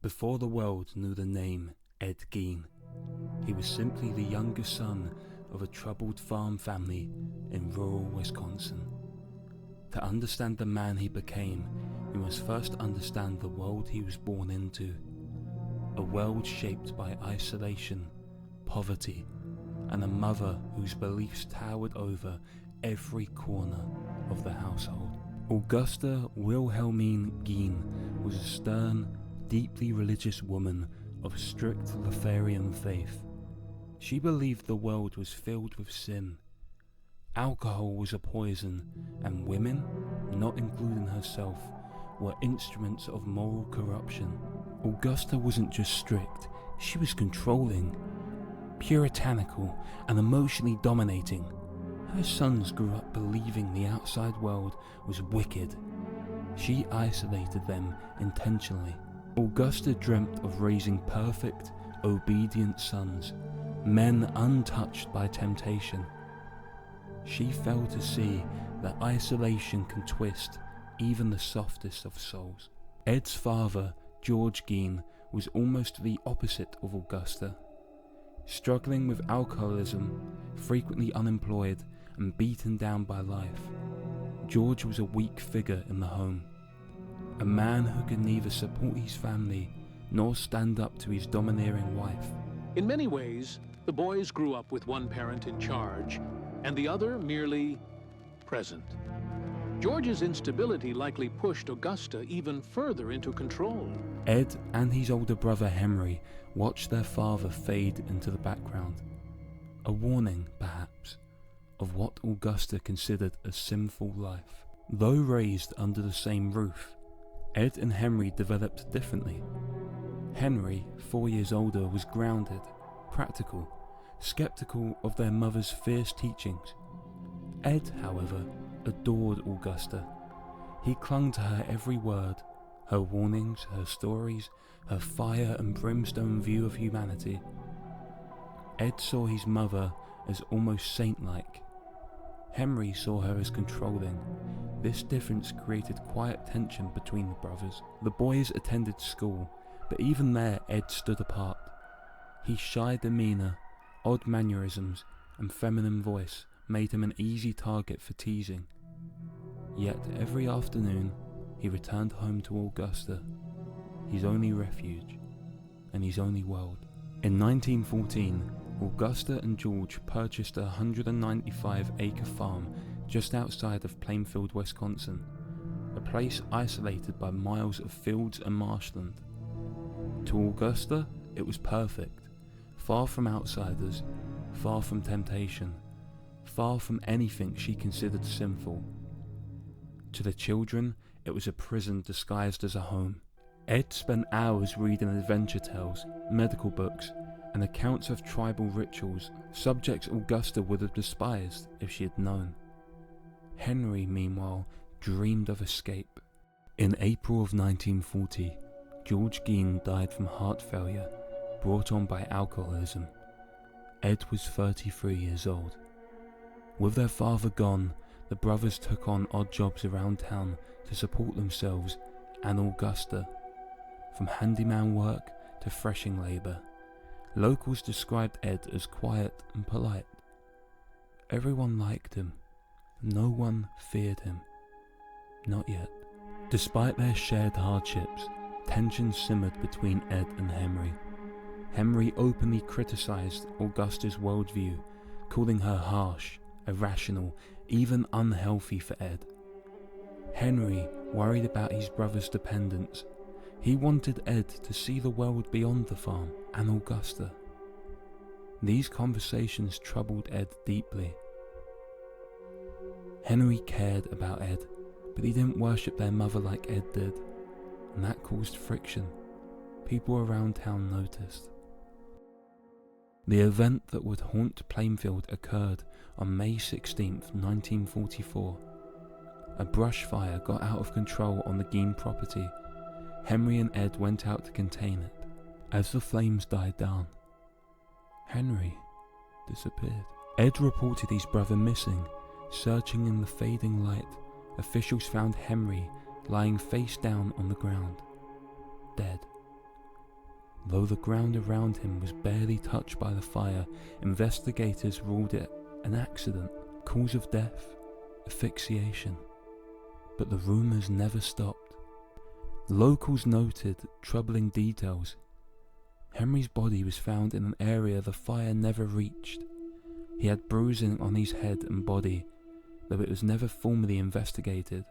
Before the world knew the name Ed Gein, he was simply the younger son of a troubled farm family in rural Wisconsin. To understand the man he became, we must first understand the world he was born into. A world shaped by isolation, poverty, and a mother whose beliefs towered over every corner of the household. Augusta Wilhelmine Gein was a stern, deeply religious woman of strict Lutheran faith. She believed the world was filled with sin. Alcohol was a poison, and women, not including herself, were instruments of moral corruption. Augusta wasn't just strict, she was controlling, puritanical, and emotionally dominating. Her sons grew up believing the outside world was wicked. She isolated them intentionally. Augusta dreamt of raising perfect, obedient sons, men untouched by temptation. She failed to see that isolation can twist even the softest of souls. Ed's father, George Gein, was almost the opposite of Augusta. Struggling with alcoholism, frequently unemployed, and beaten down by life, George was a weak figure in the home. A man who could neither support his family nor stand up to his domineering wife. In many ways, the boys grew up with one parent in charge and the other merely present. George's instability likely pushed Augusta even further into control. Ed and his older brother Henry watched their father fade into the background. A warning, perhaps, of what Augusta considered a sinful life. Though raised under the same roof, Ed and Henry developed differently. Henry, 4 years older, was grounded, practical, skeptical of their mother's fierce teachings. Ed, however, adored Augusta. He clung to her every word, her warnings, her stories, her fire and brimstone view of humanity. Ed saw his mother as almost saint-like. Henry saw her as controlling. This difference created quiet tension between the brothers. The boys attended school, but even there Ed stood apart. His shy demeanour, odd mannerisms, and feminine voice made him an easy target for teasing. Yet every afternoon he returned home to Augusta, his only refuge and his only world. In 1914, Augusta and George purchased a 195-acre farm just outside of Plainfield, Wisconsin, a place isolated by miles of fields and marshland. To Augusta, it was perfect, far from outsiders, far from temptation, far from anything she considered sinful. To the children, it was a prison disguised as a home. Ed spent hours reading adventure tales, medical books, and accounts of tribal rituals, subjects Augusta would have despised if she had known. Henry, meanwhile, dreamed of escape. In April of 1940, George Gein died from heart failure, brought on by alcoholism. Ed was 33 years old. With their father gone, the brothers took on odd jobs around town to support themselves and Augusta, from handyman work to threshing labour. Locals described Ed as quiet and polite. Everyone liked him. No one feared him. Not yet. Despite their shared hardships, tension simmered between Ed and Henry. Henry openly criticised Augusta's worldview, calling her harsh, irrational, even unhealthy for Ed. Henry worried about his brother's dependence. He wanted Ed to see the world beyond the farm and Augusta. These conversations troubled Ed deeply. Henry cared about Ed, but he didn't worship their mother like Ed did, and that caused friction. People around town noticed. The event that would haunt Plainfield occurred on May 16, 1944. A brush fire got out of control on the Gein property. Henry and Ed went out to contain it. As the flames died down, Henry disappeared. Ed reported his brother missing. Searching in the fading light, officials found Henry lying face down on the ground, dead. Though the ground around him was barely touched by the fire, investigators ruled it an accident, cause of death, asphyxiation. But the rumours never stopped. Locals noted troubling details. Henry's body was found in an area the fire never reached. He had bruising on his head and body, though it was never formally investigated.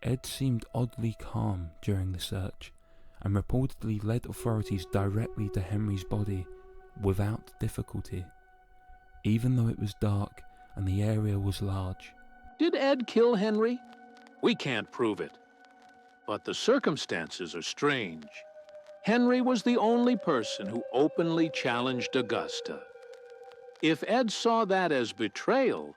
Ed seemed oddly calm during the search, and reportedly led authorities directly to Henry's body without difficulty, even though it was dark and the area was large. Did Ed kill Henry? We can't prove it. But the circumstances are strange. Henry was the only person who openly challenged Augusta. If Ed saw that as betrayal,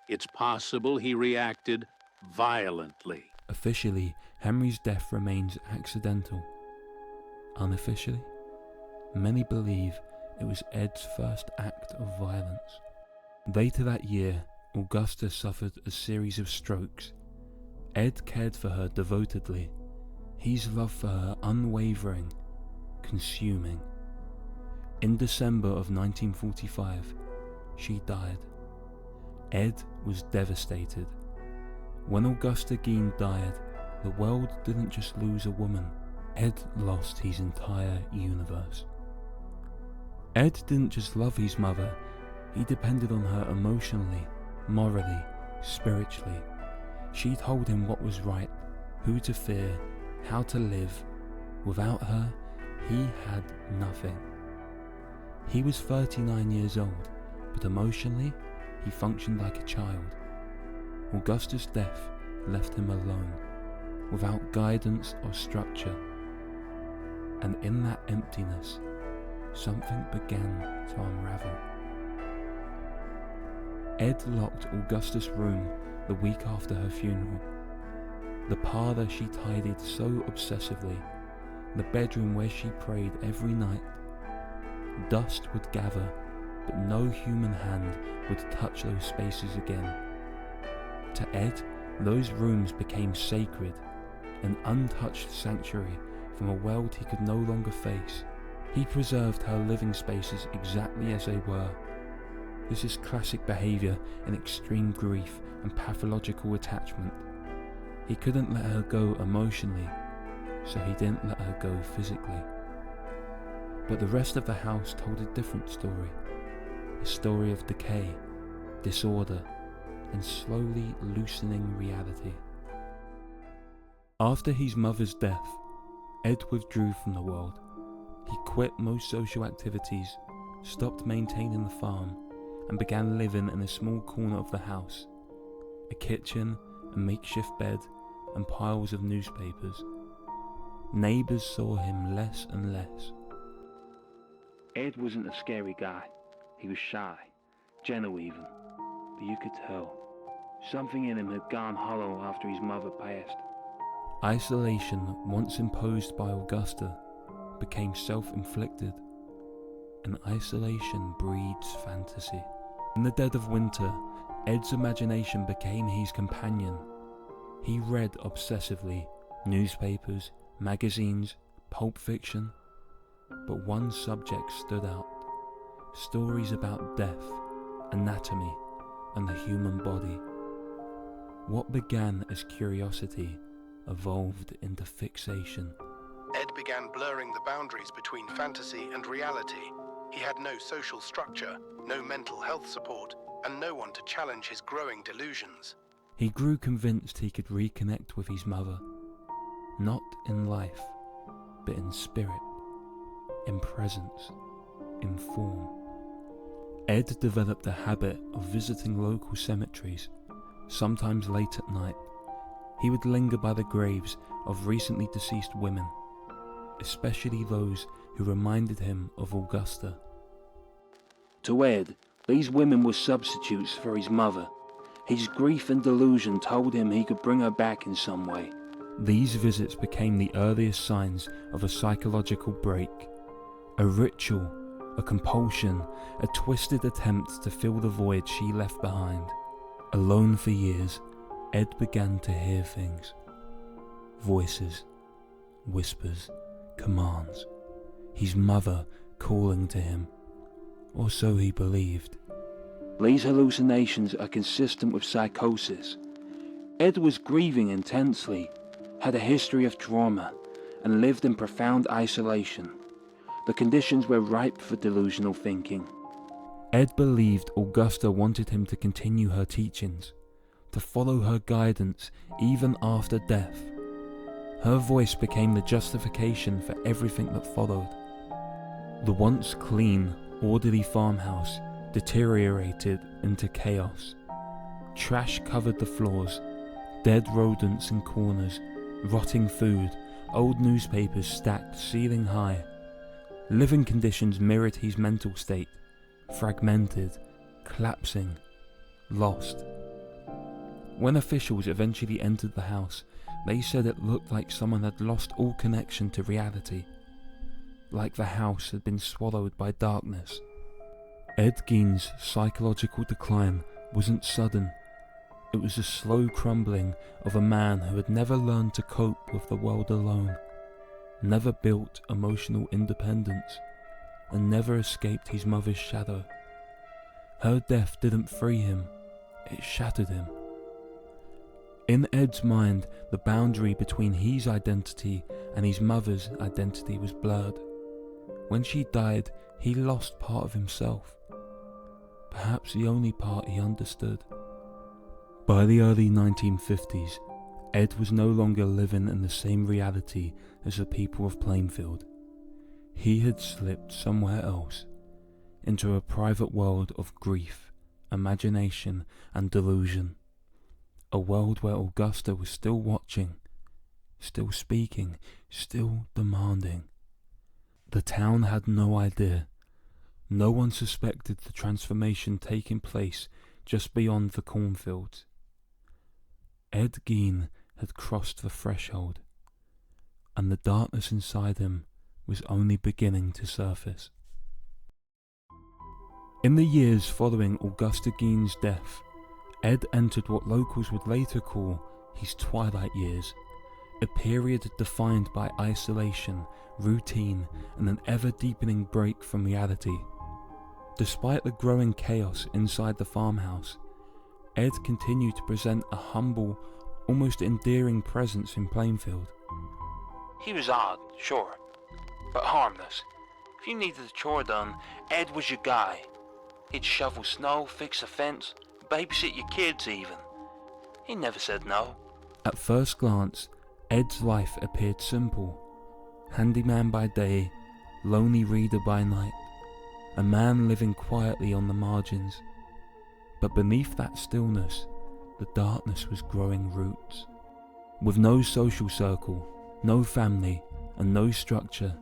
it's possible he reacted violently. Officially, Henry's death remains accidental. Unofficially, many believe it was Ed's first act of violence. Later that year, Augusta suffered a series of strokes. Ed cared for her devotedly, his love for her unwavering, consuming. In December of 1945, she died. Ed was devastated. When Augusta Gein died, the world didn't just lose a woman, Ed lost his entire universe. Ed didn't just love his mother, he depended on her emotionally, morally, spiritually. She told him what was right, who to fear, how to live. Without her, he had nothing. He was 39 years old, but emotionally, he functioned like a child. Augusta's death left him alone, without guidance or structure. And in that emptiness, something began to unravel. Ed locked Augusta's room the week after her funeral. The parlour she tidied so obsessively, the bedroom where she prayed every night. Dust would gather, but no human hand would touch those spaces again. To Ed, those rooms became sacred, an untouched sanctuary from a world he could no longer face. He preserved her living spaces exactly as they were. This is classic behaviour in extreme grief and pathological attachment. He couldn't let her go emotionally, so he didn't let her go physically. But the rest of the house told a different story. A story of decay, disorder, and slowly loosening reality. After his mother's death, Ed withdrew from the world. He quit most social activities, stopped maintaining the farm, and began living in a small corner of the house. A kitchen, a makeshift bed, and piles of newspapers. Neighbours saw him less and less. Ed wasn't a scary guy. He was shy, gentle even, but you could tell. Something in him had gone hollow after his mother passed. Isolation, once imposed by Augusta, became self-inflicted, and isolation breeds fantasy. In the dead of winter, Ed's imagination became his companion. He read obsessively, newspapers, magazines, pulp fiction, but one subject stood out. Stories about death, anatomy, and the human body. What began as curiosity evolved into fixation. Ed began blurring the boundaries between fantasy and reality. He had no social structure, no mental health support, and no one to challenge his growing delusions. He grew convinced he could reconnect with his mother, not in life, but in spirit, in presence, in form. Ed developed a habit of visiting local cemeteries, sometimes late at night. He would linger by the graves of recently deceased women, especially those who reminded him of Augusta. To Ed, these women were substitutes for his mother. His grief and delusion told him he could bring her back in some way. These visits became the earliest signs of a psychological break, a ritual, a compulsion, a twisted attempt to fill the void she left behind. Alone for years, Ed began to hear things. Voices, whispers, commands. his mother calling to him, or so he believed. These hallucinations are consistent with psychosis. Ed was grieving intensely, had a history of trauma, and lived in profound isolation. The conditions were ripe for delusional thinking. Ed believed Augusta wanted him to continue her teachings, to follow her guidance even after death. Her voice became the justification for everything that followed. The once clean, orderly farmhouse deteriorated into chaos. Trash covered the floors, dead rodents in corners, rotting food, old newspapers stacked ceiling high. Living conditions mirrored his mental state, fragmented, collapsing, lost. When officials eventually entered the house, they said it looked like someone had lost all connection to reality, like the house had been swallowed by darkness. Ed Gein's psychological decline wasn't sudden. It was a slow crumbling of a man who had never learned to cope with the world alone, never built emotional independence, and never escaped his mother's shadow. Her death didn't free him, it shattered him. In Ed's mind, the boundary between his identity and his mother's identity was blurred. When she died, he lost part of himself, perhaps the only part he understood. By the early 1950s, Ed was no longer living in the same reality as the people of Plainfield. He had slipped somewhere else, into a private world of grief, imagination, and delusion. A world where Augusta was still watching, still speaking, still demanding. The town had no idea. No one suspected the transformation taking place just beyond the cornfields. Ed Gein had crossed the threshold, and the darkness inside him was only beginning to surface. In the years following Augusta Gein's death, Ed entered what locals would later call his twilight years, a period defined by isolation, routine, and an ever-deepening break from reality. Despite the growing chaos inside the farmhouse, Ed continued to present a humble, almost endearing presence in Plainfield. He was odd, sure, but harmless. If you needed a chore done, Ed was your guy. He'd shovel snow, fix a fence, babysit your kids even. He never said no. At first glance, Ed's life appeared simple. Handyman by day, lonely reader by night, a man living quietly on the margins. But beneath that stillness, the darkness was growing roots. With no social circle, no family, and no structure,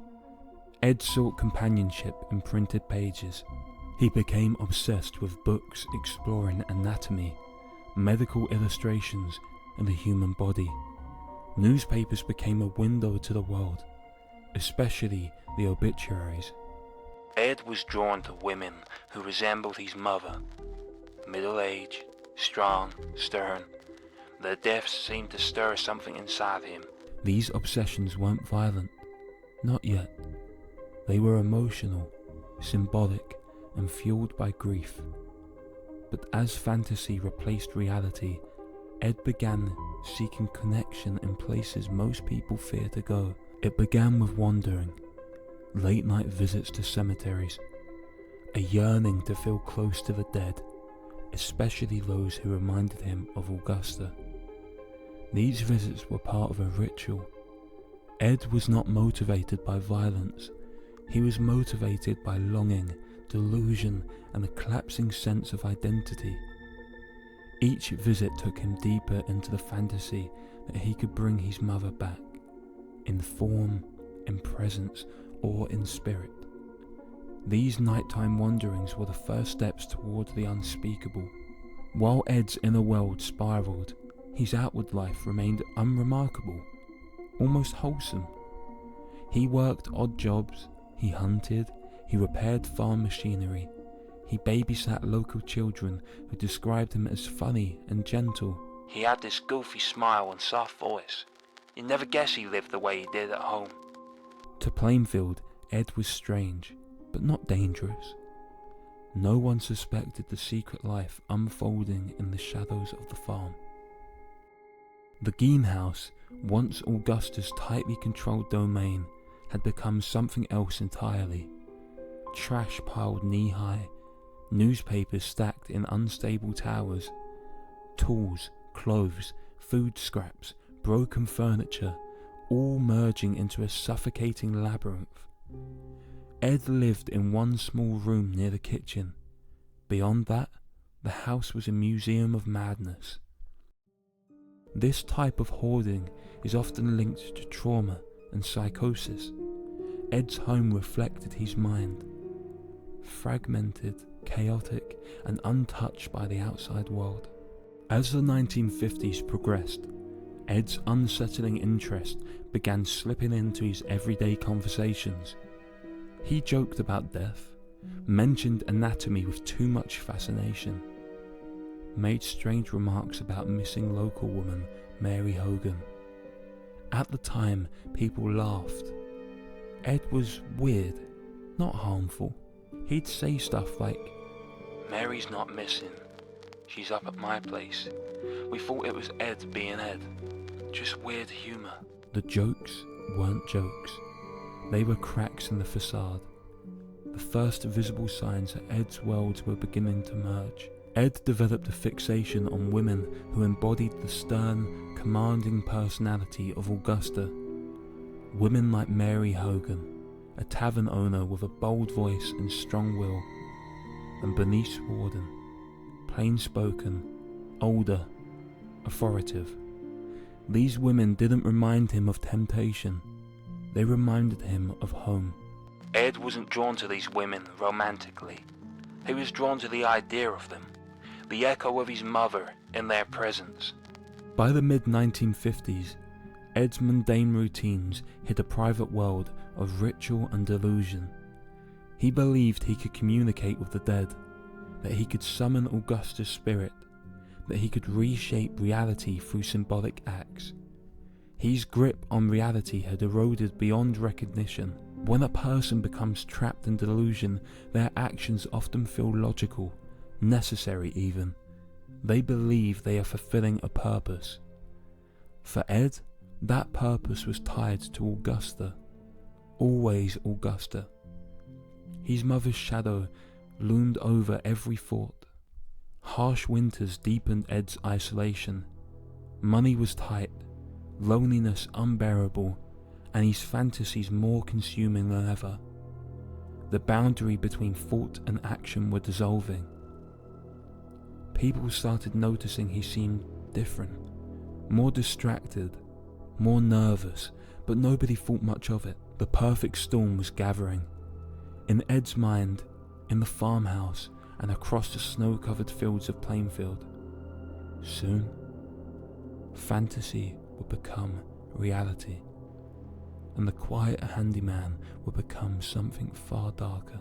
Ed sought companionship in printed pages. He became obsessed with books exploring anatomy, medical illustrations, and the human body. Newspapers became a window to the world, especially the obituaries. Ed was drawn to women who resembled his mother. Middle-aged, strong, stern. Their deaths seemed to stir something inside him. These obsessions weren't violent, not yet. They were emotional, symbolic, and fueled by grief. But as fantasy replaced reality, Ed began seeking connection in places most people fear to go. It began with wandering, late-night visits to cemeteries, a yearning to feel close to the dead, especially those who reminded him of Augusta. These visits were part of a ritual. Ed was not motivated by violence. He was motivated by longing, delusion, and a collapsing sense of identity. Each visit took him deeper into the fantasy that he could bring his mother back, in form, in presence, or in spirit. These nighttime wanderings were the first steps toward the unspeakable. While Ed's inner world spiraled, his outward life remained unremarkable, almost wholesome. He worked odd jobs, he hunted, he repaired farm machinery, he babysat local children who described him as funny and gentle. He had this goofy smile and soft voice. You'd never guess he lived the way he did at home. To Plainfield, Ed was strange, but not dangerous. No one suspected the secret life unfolding in the shadows of the farm. The Gein house, once Augusta's tightly controlled domain, had become something else entirely. Trash piled knee-high, newspapers stacked in unstable towers, tools, clothes, food scraps, broken furniture, all merging into a suffocating labyrinth. Ed lived in one small room near the kitchen. Beyond that, the house was a museum of madness. This type of hoarding is often linked to trauma and psychosis. Ed's home reflected his mind. Fragmented, chaotic, and untouched by the outside world. As the 1950s progressed, Ed's unsettling interest began slipping into his everyday conversations. He joked about death, mentioned anatomy with too much fascination, made strange remarks about missing local woman Mary Hogan. At the time, people laughed. Ed was weird, not harmful. He'd say stuff like, "Mary's not missing. She's up at my place. We thought it was Ed being Ed. Just weird humour." The jokes weren't jokes. They were cracks in the facade. The first visible signs that Ed's worlds were beginning to merge. Ed developed a fixation on women who embodied the stern, commanding personality of Augusta. Women like Mary Hogan, a tavern owner with a bold voice and strong will, and Bernice Warden, plain-spoken, older, authoritative. These women didn't remind him of temptation, they reminded him of home. Ed wasn't drawn to these women romantically. He was drawn to the idea of them, the echo of his mother in their presence. By the mid-1950s, Ed's mundane routines hid a private world of ritual and delusion. He believed he could communicate with the dead, that he could summon Augusta's spirit, that he could reshape reality through symbolic acts. His grip on reality had eroded beyond recognition. When a person becomes trapped in delusion, their actions often feel logical, necessary even. They believe they are fulfilling a purpose. For Ed, that purpose was tied to Augusta. Always Augusta. His mother's shadow loomed over every thought. Harsh winters deepened Ed's isolation. Money was tight, loneliness unbearable, and his fantasies more consuming than ever. The boundary between thought and action were dissolving. People started noticing he seemed different, more distracted, more nervous, but nobody thought much of it. The perfect storm was gathering. In Ed's mind, in the farmhouse, and across the snow-covered fields of Plainfield. Soon, fantasy would become reality, and the quiet handyman would become something far darker.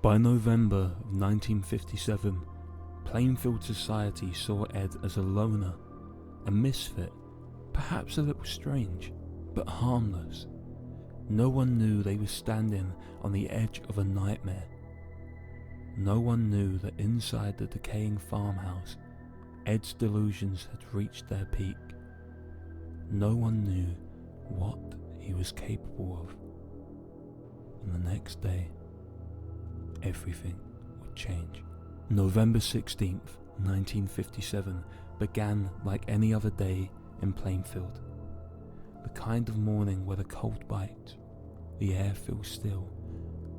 By November of 1957, Plainfield society saw Ed as a loner, a misfit, perhaps a little strange, but harmless. No one knew they were standing on the edge of a nightmare. No one knew that inside the decaying farmhouse, Ed's delusions had reached their peak. No one knew what he was capable of. And the next day, everything would change. November 16th, 1957 began like any other day in Plainfield. The kind of morning where the cold bites, the air feels still,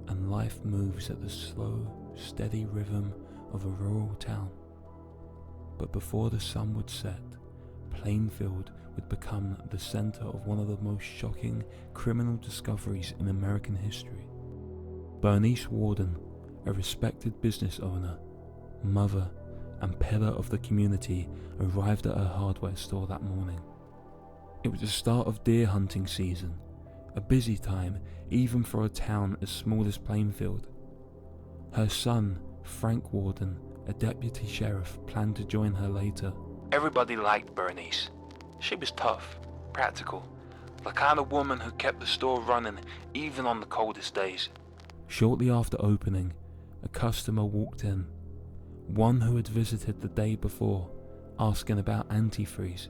and life moves at the slow, steady rhythm of a rural town. But before the sun would set, Plainfield would become the center of one of the most shocking criminal discoveries in American history. Bernice Warden, a respected business owner, mother, and pillar of the community, arrived at her hardware store that morning. It was the start of deer hunting season, a busy time even for a town as small as Plainfield. Her son, Frank Warden, a deputy sheriff, planned to join her later. Everybody liked Bernice. She was tough, practical, The kind of woman who kept the store running even on the coldest days. Shortly after opening, a customer walked in, one who had visited the day before, asking about antifreeze.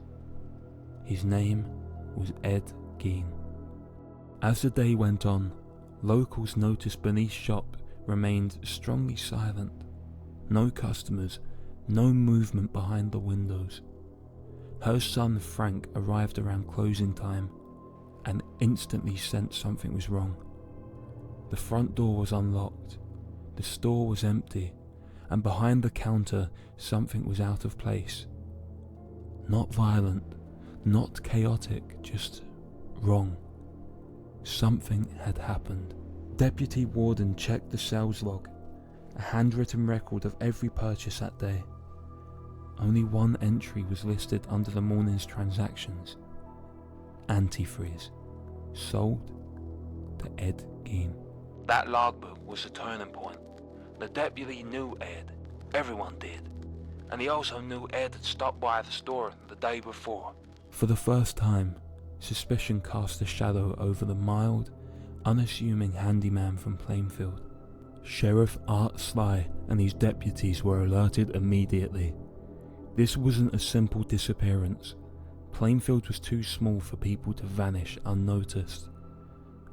His name was Ed Gein. As the day went on, locals noticed Bernice's shop remained strongly silent. No customers, no movement behind the windows. Her son Frank arrived around closing time and instantly sensed something was wrong. The front door was unlocked, the store was empty, and behind the counter something was out of place. Not violent, not chaotic, just wrong. Something had happened. Deputy Warden checked the sales log, a handwritten record of every purchase that day. Only one entry was listed under the morning's transactions. Antifreeze, sold to Ed Gein. That logbook was a turning point. The deputy knew Ed. Everyone did. And he also knew Ed had stopped by the store the day before. For the first time, suspicion cast a shadow over the mild, unassuming handyman from Plainfield. Sheriff Art Sly and his deputies were alerted immediately. This wasn't a simple disappearance. Plainfield was too small for people to vanish unnoticed,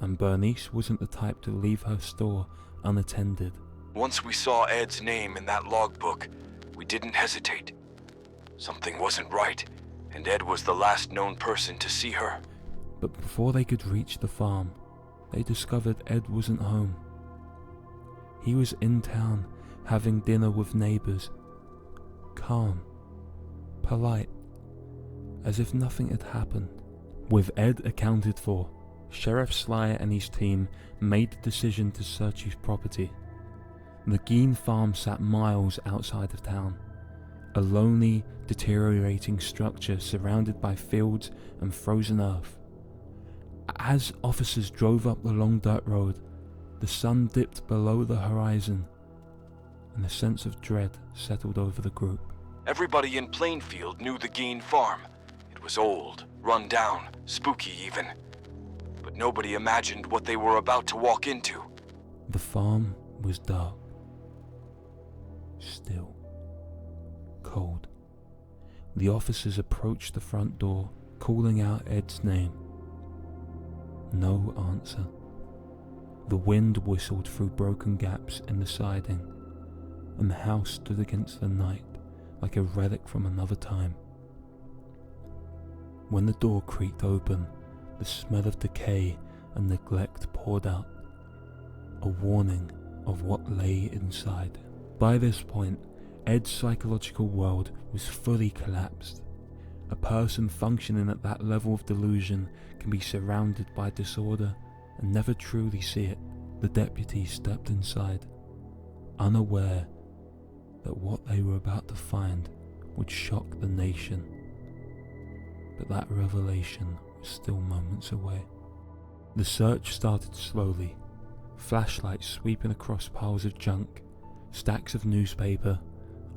and Bernice wasn't the type to leave her store unattended. Once we saw Ed's name in that logbook, we didn't hesitate. Something wasn't right, and Ed was the last known person to see her. But before they could reach the farm, they discovered Ed wasn't home. He was in town having dinner with neighbors, calm, polite, as if nothing had happened. With Ed accounted for, Sheriff Sly and his team made the decision to search his property. The Gein farm sat miles outside of town, a lonely, deteriorating structure surrounded by fields and frozen earth. As officers drove up the long dirt road, the sun dipped below the horizon, and a sense of dread settled over the group. Everybody in Plainfield knew the Gein farm. It was old, run down, spooky even. But nobody imagined what they were about to walk into. The farm was dark, still, cold. The officers approached the front door, calling out Ed's name. No answer. The wind whistled through broken gaps in the siding, and the house stood against the night like a relic from another time. When the door creaked open, the smell of decay and neglect poured out, a warning of what lay inside. By this point, Ed's psychological world was fully collapsed. A person functioning at that level of delusion can be surrounded by disorder and never truly see it. The deputies stepped inside, unaware that what they were about to find would shock the nation. But that revelation was still moments away. The search started slowly, flashlights sweeping across piles of junk, stacks of newspaper,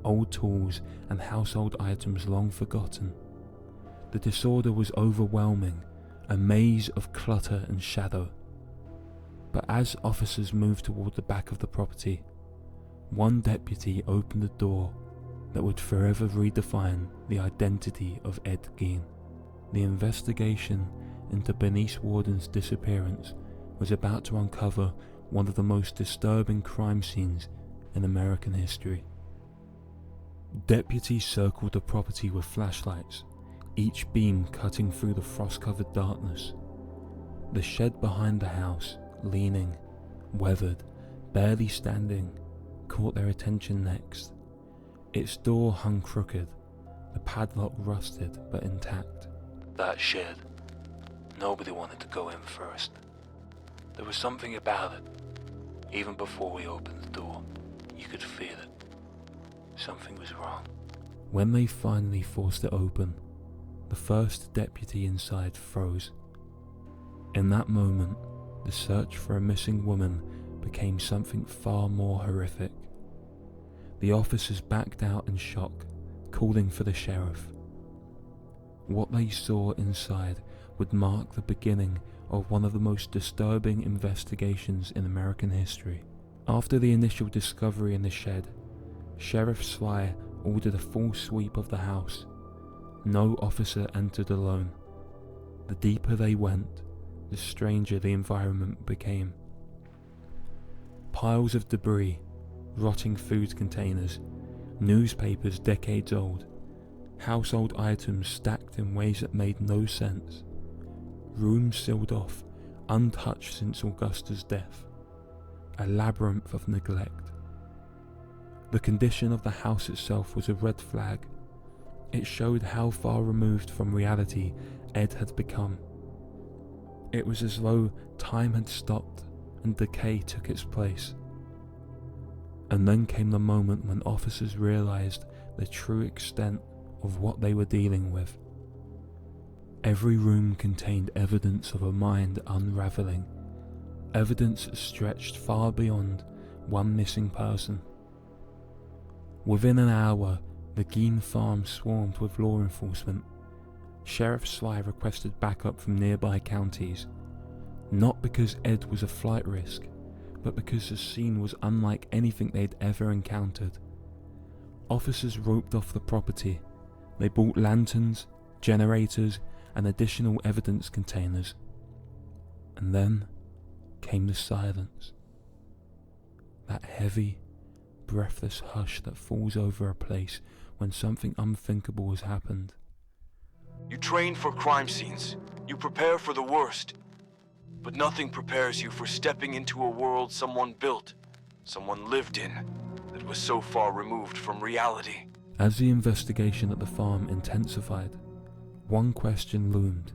old tools and household items long forgotten. The disorder was overwhelming, a maze of clutter and shadow. But as officers moved toward the back of the property, one deputy opened a door that would forever redefine the identity of Ed Gein. The investigation into Bernice Warden's disappearance was about to uncover one of the most disturbing crime scenes in American history. Deputies circled the property with flashlights, each beam cutting through the frost-covered darkness. The shed behind the house, leaning, weathered, barely standing, caught their attention next. Its door hung crooked, the padlock rusted but intact. That shed. Nobody wanted to go in first. There was something about it. Even before we opened the door, you could feel it. Something was wrong. When they finally forced it open, the first deputy inside froze. In that moment, the search for a missing woman became something far more horrific. The officers backed out in shock, calling for the sheriff. What they saw inside would mark the beginning of one of the most disturbing investigations in American history. After the initial discovery in the shed, Sheriff Sly ordered a full sweep of the house. No officer entered alone. The deeper they went, the stranger the environment became. Piles of debris, rotting food containers, newspapers decades old, household items stacked in ways that made no sense, rooms sealed off, untouched since Augusta's death, a labyrinth of neglect. The condition of the house itself was a red flag. It showed how far removed from reality Ed had become. It was as though time had stopped and decay took its place. And then came the moment when officers realized the true extent of what they were dealing with. Every room contained evidence of a mind unraveling, evidence that stretched far beyond one missing person. Within an hour, the Gein farm swarmed with law enforcement. Sheriff Sly requested backup from nearby counties, not because Ed was a flight risk, but because the scene was unlike anything they'd ever encountered. Officers roped off the property. They brought lanterns, generators, and additional evidence containers. And then came the silence. That heavy, breathless hush that falls over a place when something unthinkable has happened. You train for crime scenes. You prepare for the worst. But nothing prepares you for stepping into a world someone built, someone lived in, that was so far removed from reality. As the investigation at the farm intensified, one question loomed.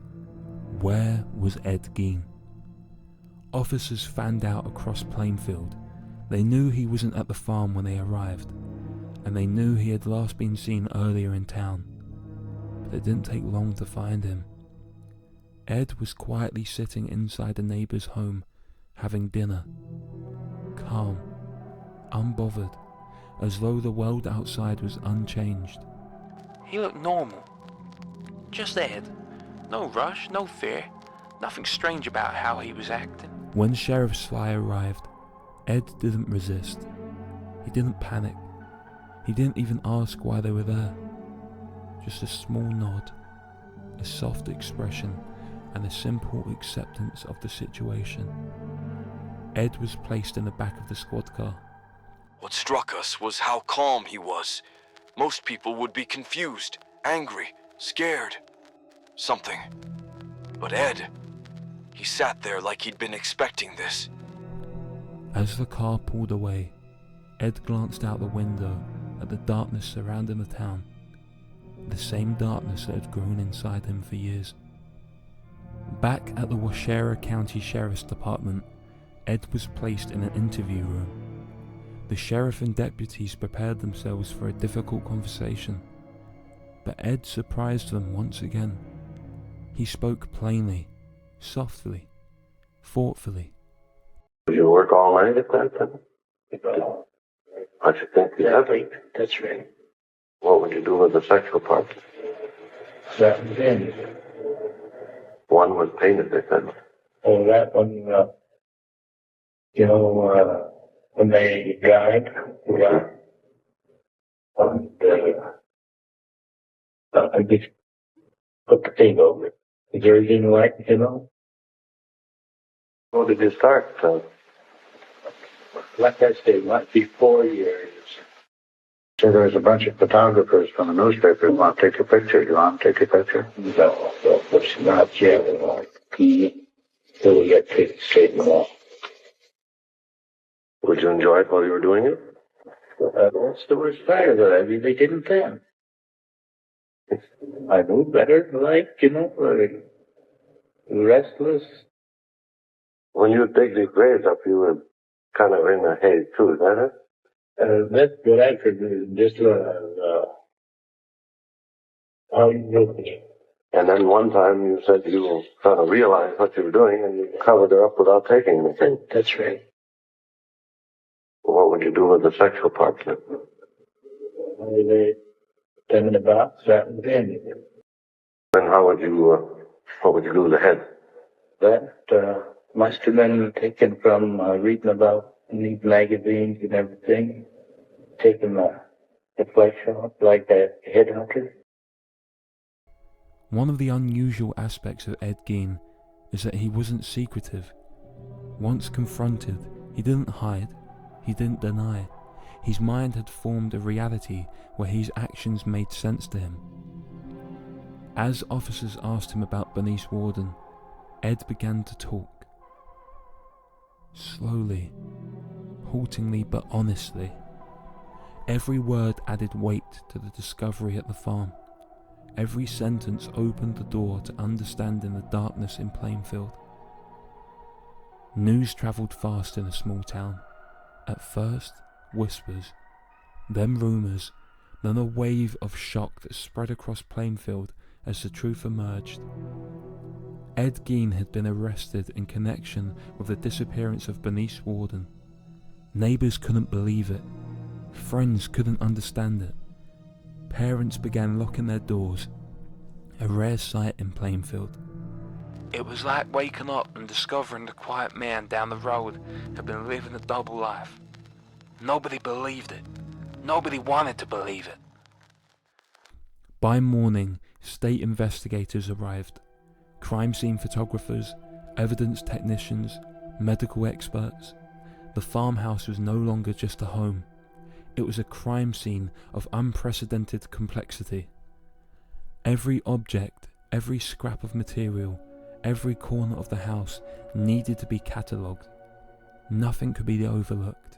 Where was Ed Gein? Officers fanned out across Plainfield. They knew he wasn't at the farm when they arrived, and they knew he had last been seen earlier in town. But it didn't take long to find him. Ed was quietly sitting inside a neighbour's home, having dinner. Calm, unbothered, as though the world outside was unchanged. He looked normal. Just Ed. No rush, no fear. Nothing strange about how he was acting. When Sheriff Sly arrived, Ed didn't resist. He didn't panic. He didn't even ask why they were there. Just a small nod, a soft expression, and a simple acceptance of the situation. Ed was placed in the back of the squad car. What struck us was how calm he was. Most people would be confused, angry, scared. Something. But Ed, he sat there like he'd been expecting this. As the car pulled away, Ed glanced out the window at the darkness surrounding the town. The same darkness that had grown inside him for years. Back at the Washoe County Sheriff's Department, Ed was placed in an interview room. The sheriff and deputies prepared themselves for a difficult conversation. But Ed surprised them once again. He spoke plainly, softly, thoughtfully. Did you work all night at that then? I should think you have. That's right. What would you do with the sexual part? That was in. One was painted, they said. Oh, that one, when they died, I just put the thing over it. The virgin light, How did you start? Like I say, might be 4 years. So there's a bunch of photographers from the newspaper who want to take a picture. You want to take a picture? No, it's not yet. Till we get to straighten them off. Would you enjoy it while you were doing it? That's the worst part of it. I mean, they didn't then. I knew better, restless. When you dig these graves up, you were kind of in a haze too, is that it? That's what I could do. Just, how you do it. And then one time you said you were trying to realize what you were doing and you covered her up without taking anything. That's right. What would you do with the sexual part then? They them in the box, that was in. And how would you What would you do with the head? That must have been taken from reading about in these magazines and everything. Taking the flesh off like a headhunter. One of the unusual aspects of Ed Gein is that he wasn't secretive. Once confronted, he didn't hide, he didn't deny. His mind had formed a reality where his actions made sense to him. As officers asked him about Bernice Worden, Ed began to talk. Slowly, haltingly but honestly. Every word added weight to the discovery at the farm. Every sentence opened the door to understanding the darkness in Plainfield. News travelled fast in a small town. At first, whispers, then rumours, then a wave of shock that spread across Plainfield as the truth emerged. Ed Gein had been arrested in connection with the disappearance of Bernice Worden. Neighbours couldn't believe it. Friends couldn't understand it. Parents began locking their doors, a rare sight in Plainfield. It was like waking up and discovering the quiet man down the road had been living a double life. Nobody believed it. Nobody wanted to believe it. By morning, state investigators arrived. Crime scene photographers, evidence technicians, medical experts. The farmhouse was no longer just a home. It was a crime scene of unprecedented complexity. Every object, every scrap of material, every corner of the house needed to be catalogued. Nothing could be overlooked.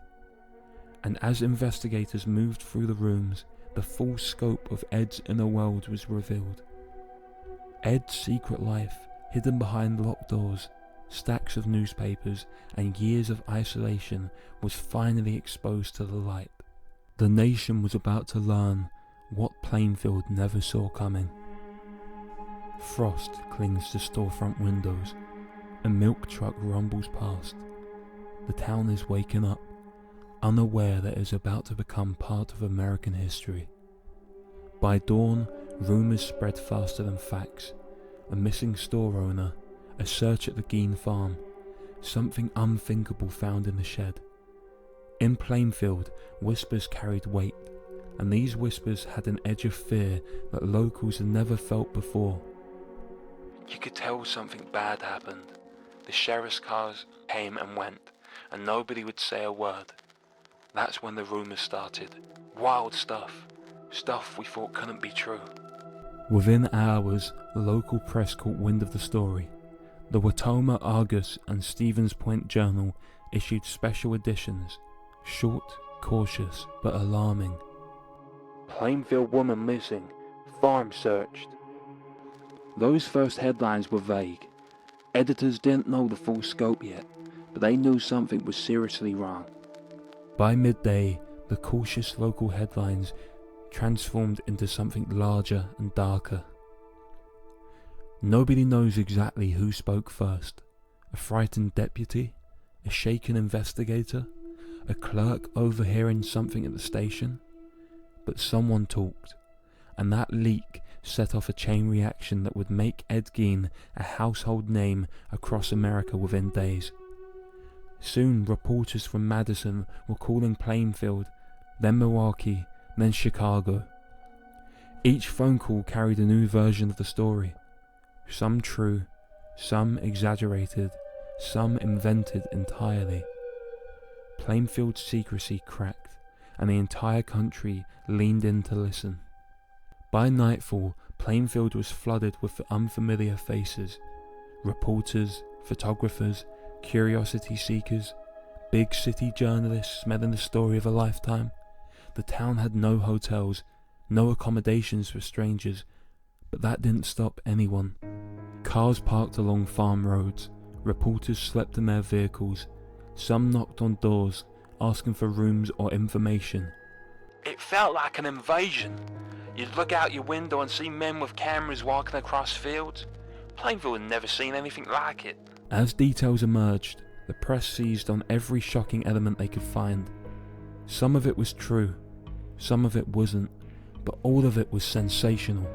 And as investigators moved through the rooms, the full scope of Ed's inner world was revealed. Ed's secret life, hidden behind locked doors, stacks of newspapers, and years of isolation, was finally exposed to the light. The nation was about to learn what Plainfield never saw coming. Frost clings to storefront windows. A milk truck rumbles past. The town is waking up, unaware that it is about to become part of American history. By dawn, rumours spread faster than facts. A missing store owner, a search at the Gein farm, something unthinkable found in the shed. In Plainfield, whispers carried weight, and these whispers had an edge of fear that locals had never felt before. You could tell something bad happened. The sheriff's cars came and went, and nobody would say a word. That's when the rumours started. Wild stuff. Stuff we thought couldn't be true. Within hours, the local press caught wind of the story. The Watoma Argus and Stevens Point Journal issued special editions, short, cautious, but alarming. Plainfield woman missing, farm searched. Those first headlines were vague. Editors didn't know the full scope yet, but they knew something was seriously wrong. By midday, the cautious local headlines transformed into something larger and darker. Nobody knows exactly who spoke first. A frightened deputy? A shaken investigator? A clerk overhearing something at the station? But someone talked, and that leak set off a chain reaction that would make Ed Gein a household name across America within days. Soon, reporters from Madison were calling Plainfield, then Milwaukee, then Chicago. Each phone call carried a new version of the story. Some true, some exaggerated, some invented entirely. Plainfield's secrecy cracked, and the entire country leaned in to listen. By nightfall, Plainfield was flooded with unfamiliar faces. Reporters, photographers, curiosity seekers, big city journalists smelling the story of a lifetime. The town had no hotels, no accommodations for strangers, but that didn't stop anyone. Cars parked along farm roads, reporters slept in their vehicles, some knocked on doors, asking for rooms or information. It felt like an invasion. You'd look out your window and see men with cameras walking across fields. Plainfield had never seen anything like it. As details emerged, the press seized on every shocking element they could find. Some of it was true, some of it wasn't, but all of it was sensational.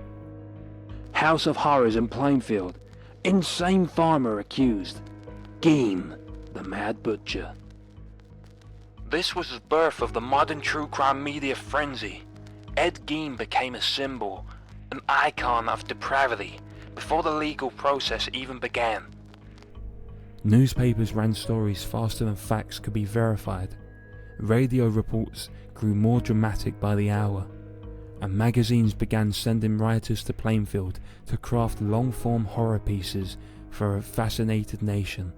House of Horrors in Plainfield. Insane farmer accused. Gein, the mad butcher. This was the birth of the modern true crime media frenzy. Ed Gein became a symbol, an icon of depravity, before the legal process even began. Newspapers ran stories faster than facts could be verified. Radio reports grew more dramatic by the hour, and magazines began sending writers to Plainfield to craft long-form horror pieces for a fascinated nation.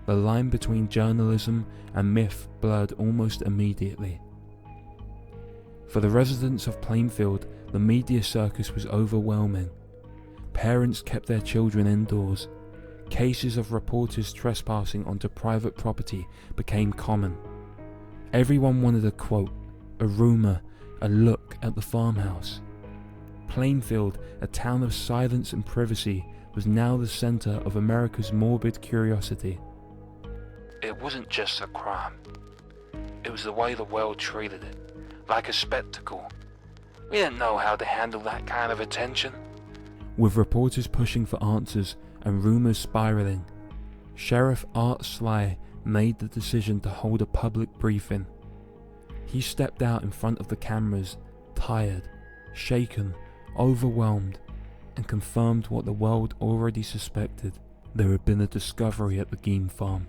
The line between journalism and myth blurred almost immediately. For the residents of Plainfield, the media circus was overwhelming. Parents kept their children indoors. Cases of reporters trespassing onto private property became common. Everyone wanted a quote, a rumour, a look at the farmhouse. Plainfield, a town of silence and privacy, was now the centre of America's morbid curiosity. It wasn't just a crime. It was the way the world treated it, like a spectacle. We didn't know how to handle that kind of attention. With reporters pushing for answers and rumours spiralling, Sheriff Art Sly made the decision to hold a public briefing. He stepped out in front of the cameras, tired, shaken, overwhelmed, and confirmed what the world already suspected. There had been a discovery at the Gein farm,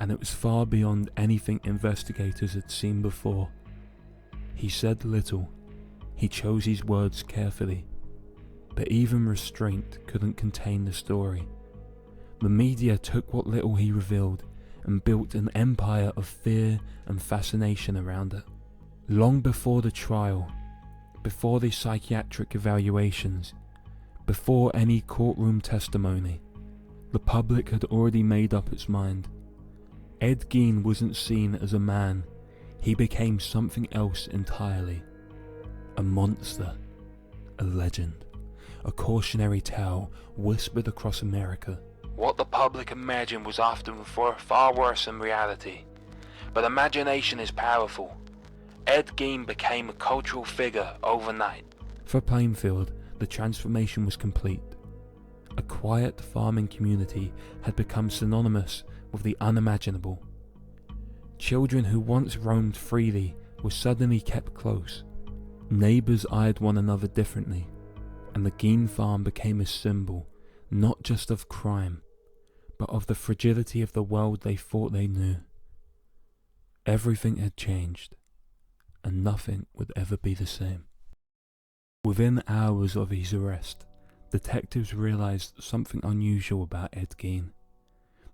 and it was far beyond anything investigators had seen before. He said little. He chose his words carefully, but even restraint couldn't contain the story. The media took what little he revealed and built an empire of fear and fascination around it. Long before the trial, before the psychiatric evaluations, before any courtroom testimony, the public had already made up its mind. Ed Gein wasn't seen as a man. He became something else entirely. A monster, a legend, a cautionary tale whispered across America. What the public imagined was often far worse than reality. But imagination is powerful. Ed Gein became a cultural figure overnight. For Plainfield, the transformation was complete. A quiet farming community had become synonymous with the unimaginable. Children who once roamed freely were suddenly kept close. Neighbours eyed one another differently, and the Gein farm became a symbol, not just of crime, but of the fragility of the world they thought they knew. Everything had changed, and nothing would ever be the same. Within hours of his arrest, detectives realised something unusual about Ed Gein.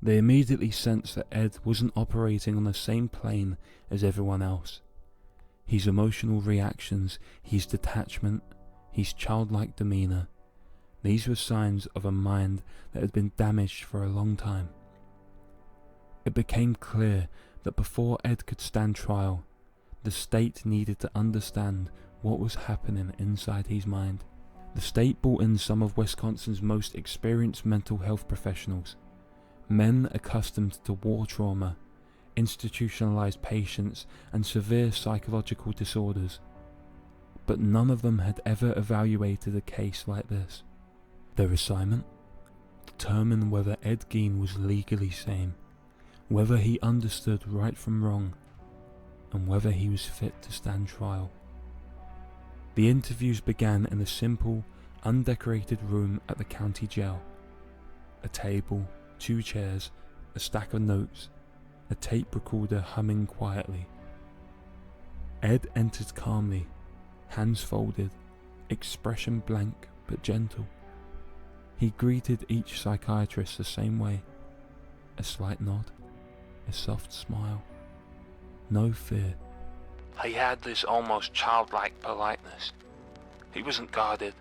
They immediately sensed that Ed wasn't operating on the same plane as everyone else. His emotional reactions, his detachment, his childlike demeanour, these were signs of a mind that had been damaged for a long time. It became clear that before Ed could stand trial, the state needed to understand what was happening inside his mind. The state brought in some of Wisconsin's most experienced mental health professionals, men accustomed to war trauma, institutionalized patients, and severe psychological disorders. But none of them had ever evaluated a case like this. Their assignment? Determine whether Ed Gein was legally sane, whether he understood right from wrong, and whether he was fit to stand trial. The interviews began in a simple, undecorated room at the county jail. A table, 2 chairs, a stack of notes, a tape recorder humming quietly. Ed entered calmly, hands folded, expression blank but gentle. He greeted each psychiatrist the same way. A slight nod, a soft smile. No fear. He had this almost childlike politeness. He wasn't guarded.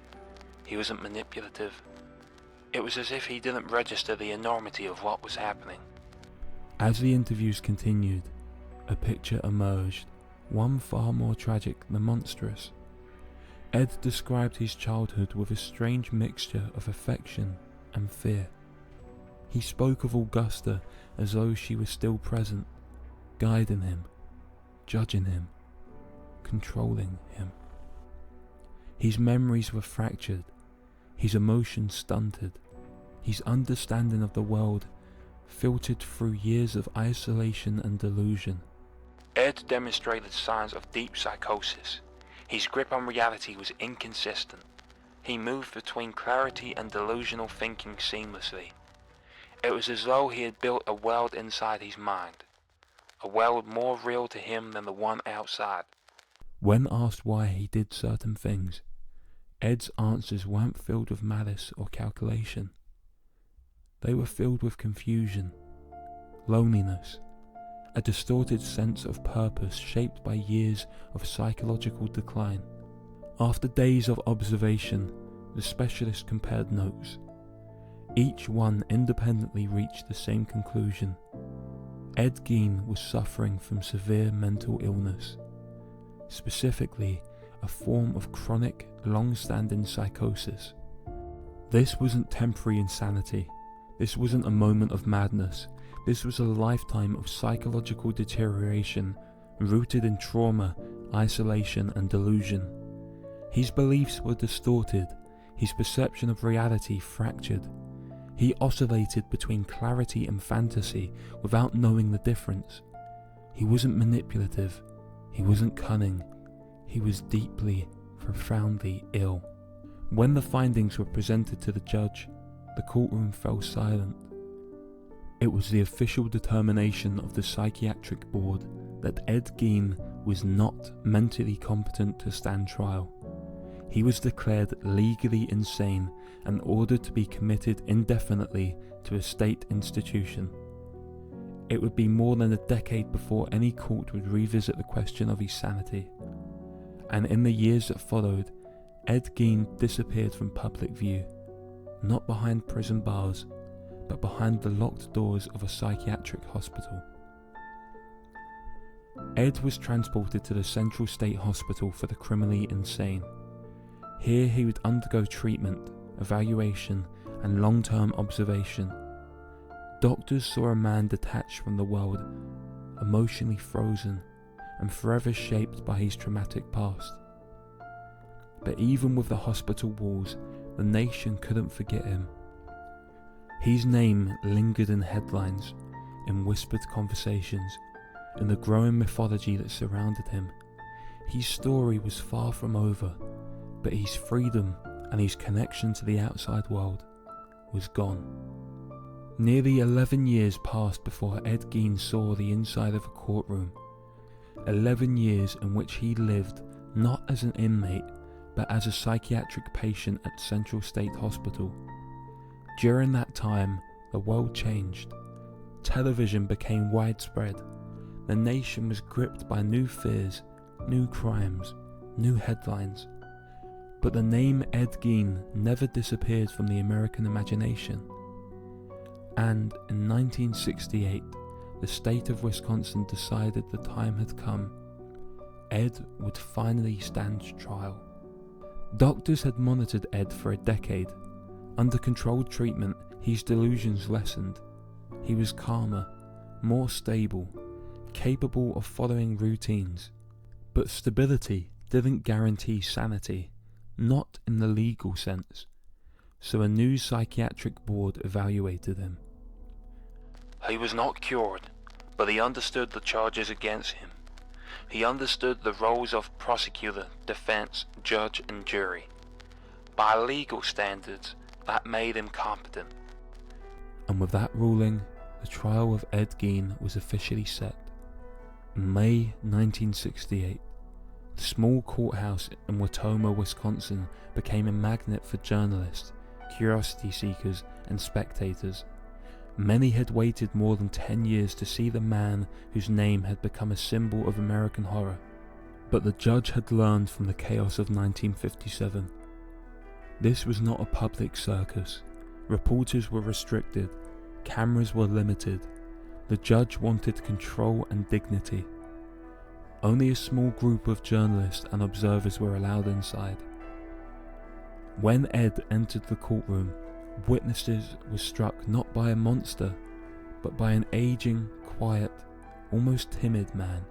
He wasn't manipulative. It was as if he didn't register the enormity of what was happening. As the interviews continued, a picture emerged, one far more tragic than monstrous. Ed described his childhood with a strange mixture of affection and fear. He spoke of Augusta as though she was still present, guiding him, judging him, controlling him. His memories were fractured, his emotions stunted, his understanding of the world filtered through years of isolation and delusion. Ed demonstrated signs of deep psychosis. His grip on reality was inconsistent. He moved between clarity and delusional thinking seamlessly. It was as though he had built a world inside his mind, a world more real to him than the one outside. When asked why he did certain things, Ed's answers weren't filled with malice or calculation. They were filled with confusion, loneliness, a distorted sense of purpose shaped by years of psychological decline. After days of observation, the specialist compared notes. Each one independently reached the same conclusion. Ed Gein was suffering from severe mental illness, specifically a form of chronic, long-standing psychosis. This wasn't temporary insanity. This wasn't a moment of madness. This was a lifetime of psychological deterioration rooted in trauma, isolation, and delusion. His beliefs were distorted, his perception of reality fractured. He oscillated between clarity and fantasy without knowing the difference. He wasn't manipulative, he wasn't cunning, he was deeply, profoundly ill. When the findings were presented to the judge, the courtroom fell silent. It was the official determination of the psychiatric board that Ed Gein was not mentally competent to stand trial. He was declared legally insane and ordered to be committed indefinitely to a state institution. It would be more than a decade before any court would revisit the question of his sanity. And in the years that followed, Ed Gein disappeared from public view, not behind prison bars, but behind the locked doors of a psychiatric hospital. Ed was transported to the Central State Hospital for the criminally insane. Here he would undergo treatment, evaluation, and long-term observation. Doctors saw a man detached from the world, emotionally frozen, and forever shaped by his traumatic past. But even with the hospital walls, the nation couldn't forget him. His name lingered in headlines, in whispered conversations, in the growing mythology that surrounded him. His story was far from over, but his freedom and his connection to the outside world was gone. Nearly 11 years passed before Ed Gein saw the inside of a courtroom. 11 years in which he lived not as an inmate, but as a psychiatric patient at Central State Hospital. During that time, the world changed. Television became widespread. The nation was gripped by new fears, new crimes, new headlines. But the name Ed Gein never disappeared from the American imagination. And in 1968, the state of Wisconsin decided the time had come. Ed would finally stand trial. Doctors had monitored Ed for a decade. Under controlled treatment, his delusions lessened. He was calmer, more stable, capable of following routines. But stability didn't guarantee sanity, not in the legal sense. So a new psychiatric board evaluated him. He was not cured, but he understood the charges against him. He understood the roles of prosecutor, defense, judge, and jury. By legal standards, that made him competent. And with that ruling, the trial of Ed Gein was officially set. In May 1968, the small courthouse in Watoma, Wisconsin became a magnet for journalists, curiosity seekers, and spectators. Many had waited more than 10 years to see the man whose name had become a symbol of American horror. But the judge had learned from the chaos of 1957. This was not a public circus. Reporters were restricted, cameras were limited. The judge wanted control and dignity. Only a small group of journalists and observers were allowed inside. When Ed entered the courtroom, witnesses were struck not by a monster, but by an aging, quiet, almost timid man.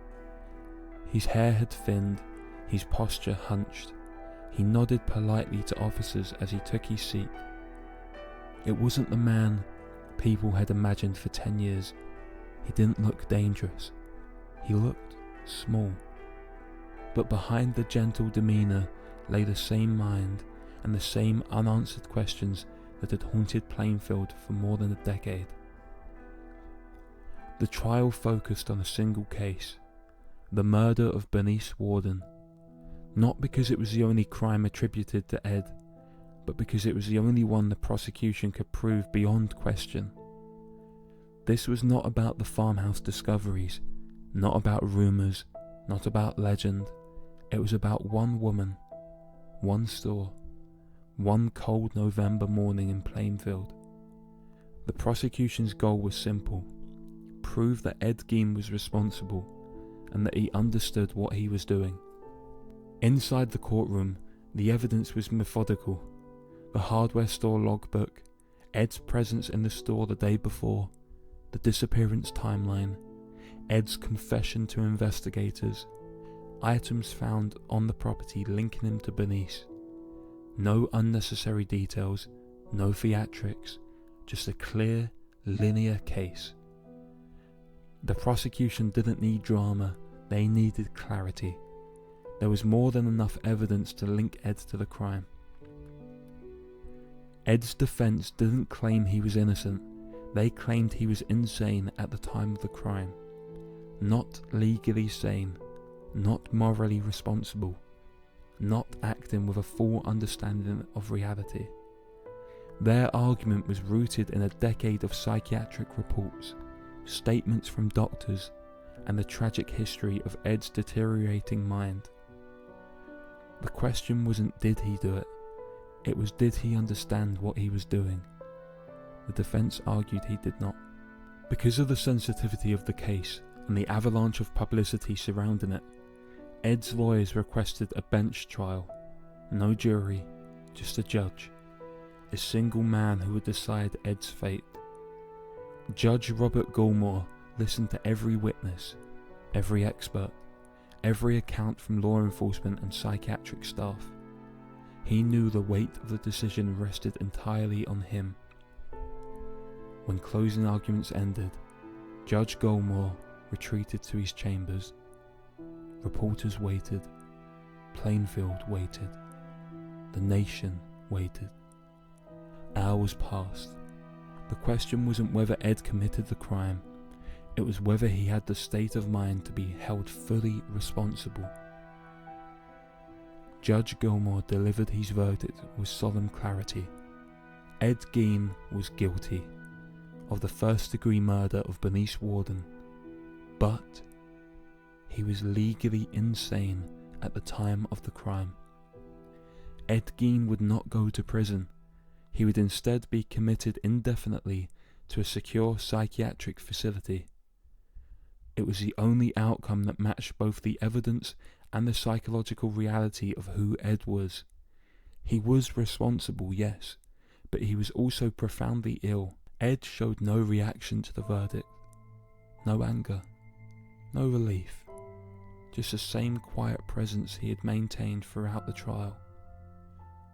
His hair had thinned, his posture hunched. He nodded politely to officers as he took his seat. It wasn't the man people had imagined for 10 years. He didn't look dangerous. He looked small. But behind the gentle demeanour lay the same mind and the same unanswered questions that had haunted Plainfield for more than a decade. The trial focused on a single case, the murder of Bernice Worden, not because it was the only crime attributed to Ed, but because it was the only one the prosecution could prove beyond question. This was not about the farmhouse discoveries, not about rumours, not about legend. It was about one woman, one store, one cold November morning in Plainfield. The prosecution's goal was simple: prove that Ed Gein was responsible and that he understood what he was doing. Inside the courtroom, the evidence was methodical. The hardware store logbook, Ed's presence in the store the day before, the disappearance timeline, Ed's confession to investigators, items found on the property linking him to Bernice. No unnecessary details, no theatrics, just a clear, linear case. The prosecution didn't need drama, they needed clarity. There was more than enough evidence to link Ed to the crime. Ed's defense didn't claim he was innocent, they claimed he was insane at the time of the crime. Not legally sane, not morally responsible, not acting with a full understanding of reality. Their argument was rooted in a decade of psychiatric reports, statements from doctors, and the tragic history of Ed's deteriorating mind. The question wasn't did he do it, it was did he understand what he was doing. The defense argued he did not. Because of the sensitivity of the case and the avalanche of publicity surrounding it, Ed's lawyers requested a bench trial. No jury, just a judge. A single man who would decide Ed's fate. Judge Robert Gilmore listened to every witness, every expert, every account from law enforcement and psychiatric staff. He knew the weight of the decision rested entirely on him. When closing arguments ended, Judge Gilmore retreated to his chambers. Reporters waited. Plainfield waited. The nation waited. Hours passed. The question wasn't whether Ed committed the crime, it was whether he had the state of mind to be held fully responsible. Judge Gilmore delivered his verdict with solemn clarity. Ed Gein was guilty of the first-degree murder of Bernice Worden, but he was legally insane at the time of the crime. Ed Gein would not go to prison. He would instead be committed indefinitely to a secure psychiatric facility. It was the only outcome that matched both the evidence and the psychological reality of who Ed was. He was responsible, yes, but he was also profoundly ill. Ed showed no reaction to the verdict. No anger, no relief, just the same quiet presence he had maintained throughout the trial.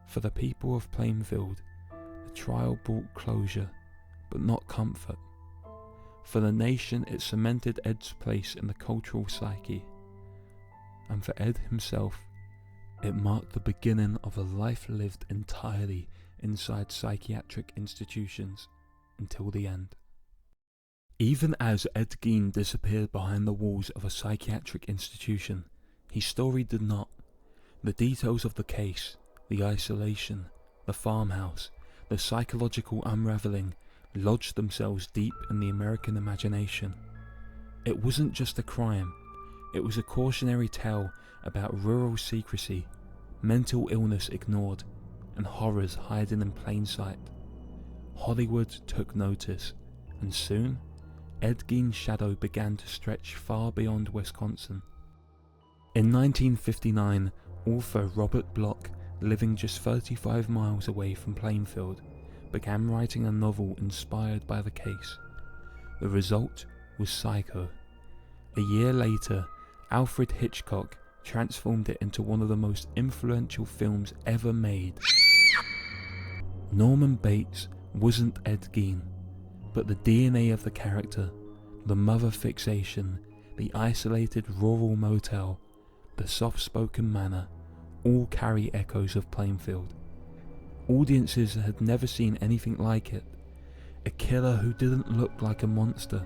For the people of Plainfield, the trial brought closure, but not comfort. For the nation, it cemented Ed's place in the cultural psyche. And for Ed himself, it marked the beginning of a life lived entirely inside psychiatric institutions until the end. Even as Ed Gein disappeared behind the walls of a psychiatric institution, his story did not. The details of the case, the isolation, the farmhouse, the psychological unravelling lodged themselves deep in the American imagination. It wasn't just a crime, it was a cautionary tale about rural secrecy, mental illness ignored, and horrors hiding in plain sight. Hollywood took notice, and soon, Ed Gein's shadow began to stretch far beyond Wisconsin. In 1959, author Robert Bloch, living just 35 miles away from Plainfield, began writing a novel inspired by the case. The result was Psycho. A year later, Alfred Hitchcock transformed it into one of the most influential films ever made. Norman Bates wasn't Ed Gein, but the DNA of the character, the mother fixation, the isolated rural motel, the soft-spoken manner, all carry echoes of Plainfield. Audiences had never seen anything like it. A killer who didn't look like a monster,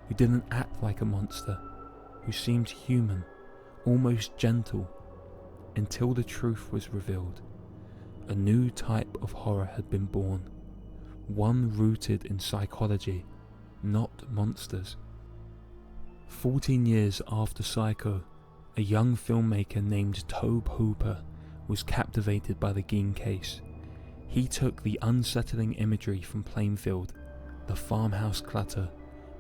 who didn't act like a monster, who seemed human, almost gentle, until the truth was revealed. A new type of horror had been born, one rooted in psychology, not monsters. 14 years after Psycho, a young filmmaker named Tobe Hooper was captivated by the Gein case. He took the unsettling imagery from Plainfield, the farmhouse clutter,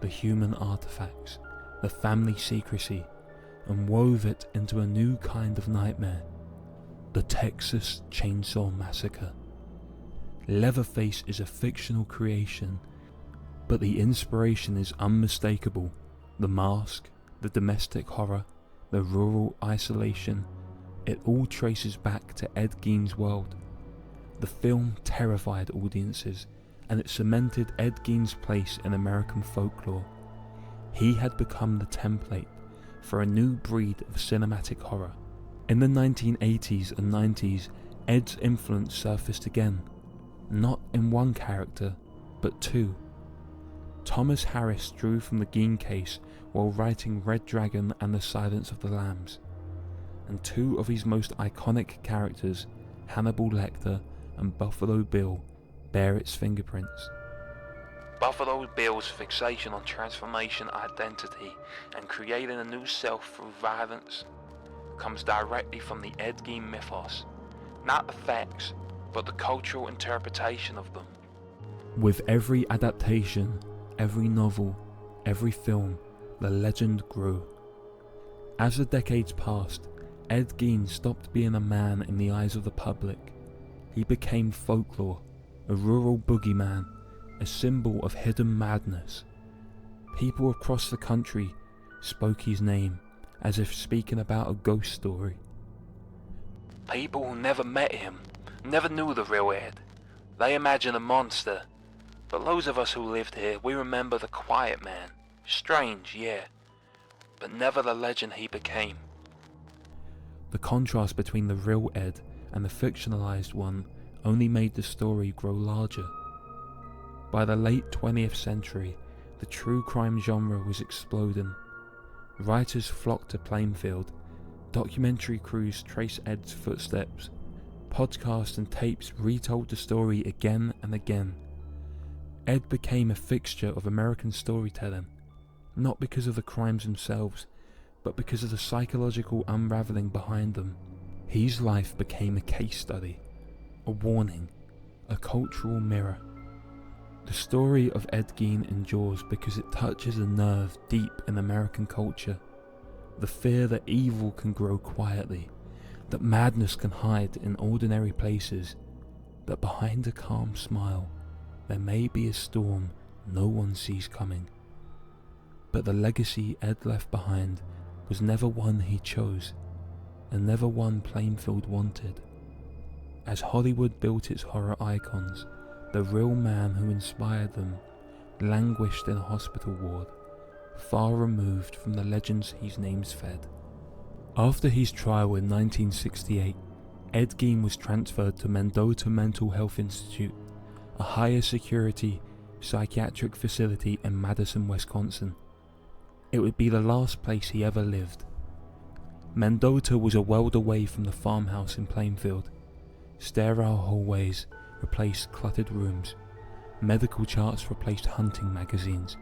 the human artifacts, the family secrecy, and wove it into a new kind of nightmare, the Texas Chainsaw Massacre. Leatherface is a fictional creation, but the inspiration is unmistakable. The mask, the domestic horror, the rural isolation, it all traces back to Ed Gein's world. The film terrified audiences, and it cemented Ed Gein's place in American folklore. He had become the template for a new breed of cinematic horror. In the 1980s and 90s, Ed's influence surfaced again, not in one character, but two. Thomas Harris drew from the Gein case while writing Red Dragon and The Silence of the Lambs, and two of his most iconic characters, Hannibal Lecter and Buffalo Bill, bear its fingerprints. Buffalo Bill's fixation on transformation identity and creating a new self through violence comes directly from the Ed Gein mythos, not the facts, but the cultural interpretation of them. With every adaptation, every novel, every film, the legend grew. As the decades passed, Ed Gein stopped being a man in the eyes of the public. He became folklore, a rural boogeyman, a symbol of hidden madness. People across the country spoke his name as if speaking about a ghost story. People who never met him, never knew the real Ed. They imagine a monster. But those of us who lived here, we remember the quiet man. Strange, yeah, but never the legend he became. The contrast between the real Ed and the fictionalized one only made the story grow larger. By the late 20th century, the true crime genre was exploding. Writers flocked to Plainfield, documentary crews traced Ed's footsteps, podcasts and tapes retold the story again and again. Ed became a fixture of American storytelling, not because of the crimes themselves, but because of the psychological unraveling behind them. His life became a case study, a warning, a cultural mirror. The story of Ed Gein endures because it touches a nerve deep in American culture, the fear that evil can grow quietly, that madness can hide in ordinary places, that behind a calm smile there may be a storm no one sees coming. But the legacy Ed left behind was never one he chose, and never one Plainfield wanted. As Hollywood built its horror icons, the real man who inspired them languished in a hospital ward, far removed from the legends his names fed. After his trial in 1968, Ed Gein was transferred to Mendota Mental Health Institute, a higher security psychiatric facility in Madison, Wisconsin. It would be the last place he ever lived. Mendota was a world away from the farmhouse in Plainfield. Sterile hallways replaced cluttered rooms, medical charts replaced hunting magazines,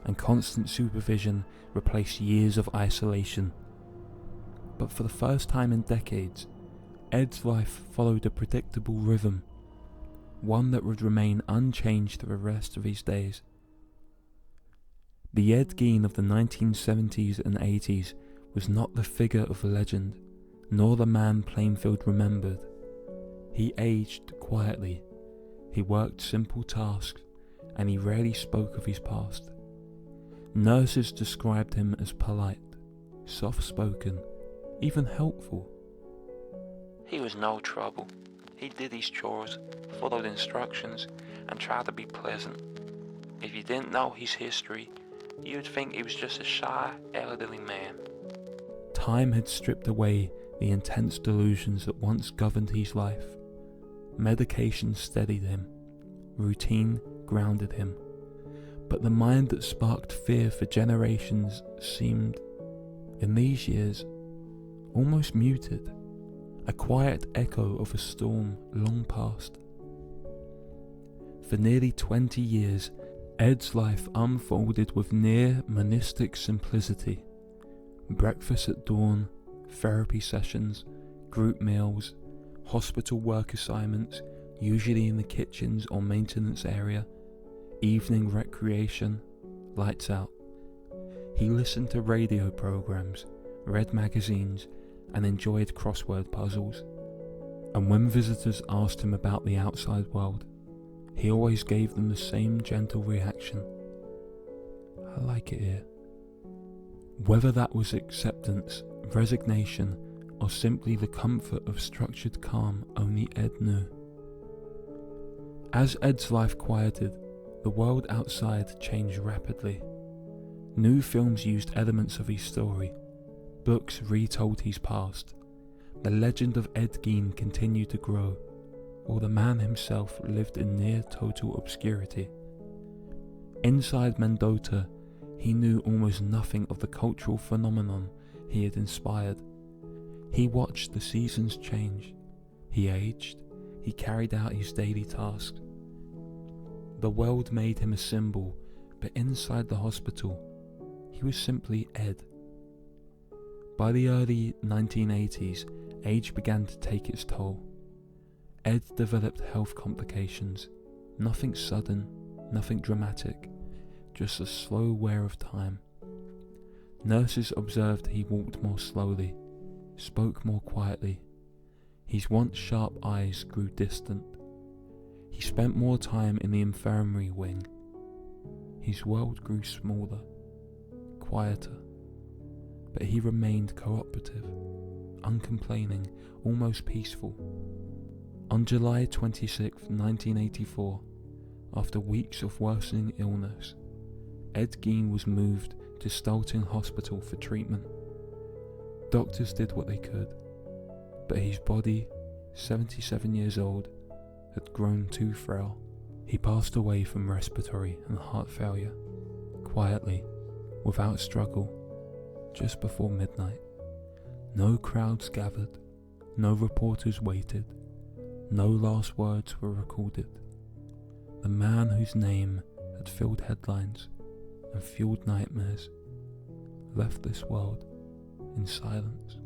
and constant supervision replaced years of isolation. But for the first time in decades, Ed's life followed a predictable rhythm, one that would remain unchanged for the rest of his days. The Ed Gein of the 1970s and 80s was not the figure of a legend, nor the man Plainfield remembered. He aged quietly, he worked simple tasks, and he rarely spoke of his past. Nurses described him as polite, soft-spoken, even helpful. He was no trouble. He did his chores, followed instructions, and try to be pleasant. If you didn't know his history, you'd think he was just a shy, elderly man. Time had stripped away the intense delusions that once governed his life. Medication steadied him, routine grounded him, but the mind that sparked fear for generations seemed, in these years, almost muted, a quiet echo of a storm long past. For nearly 20 years, Ed's life unfolded with near monistic simplicity. Breakfast at dawn, therapy sessions, group meals, hospital work assignments, usually in the kitchens or maintenance area, evening recreation, lights out. He listened to radio programs, read magazines, and enjoyed crossword puzzles. And when visitors asked him about the outside world, he always gave them the same gentle reaction: "I like it here." Whether that was acceptance, resignation, or simply the comfort of structured calm, only Ed knew. As Ed's life quieted, the world outside changed rapidly. New films used elements of his story. Books retold his past. The legend of Ed Gein continued to grow, while the man himself lived in near total obscurity. Inside Mendota, he knew almost nothing of the cultural phenomenon he had inspired. He watched the seasons change. He aged. He carried out his daily tasks. The world made him a symbol, but inside the hospital, he was simply Ed. By the early 1980s, age began to take its toll. Ed developed health complications. Nothing sudden, nothing dramatic, just a slow wear of time. Nurses observed he walked more slowly, spoke more quietly. His once sharp eyes grew distant. He spent more time in the infirmary wing. His world grew smaller, quieter, but he remained cooperative, uncomplaining, almost peaceful. On July 26, 1984, after weeks of worsening illness, Ed Gein was moved to Stoughton Hospital for treatment. Doctors did what they could, but his body, 77 years old, had grown too frail. He passed away from respiratory and heart failure, quietly, without struggle, just before midnight. No crowds gathered, no reporters waited, no last words were recorded. The man whose name had filled headlines and fueled nightmares left this world in silence.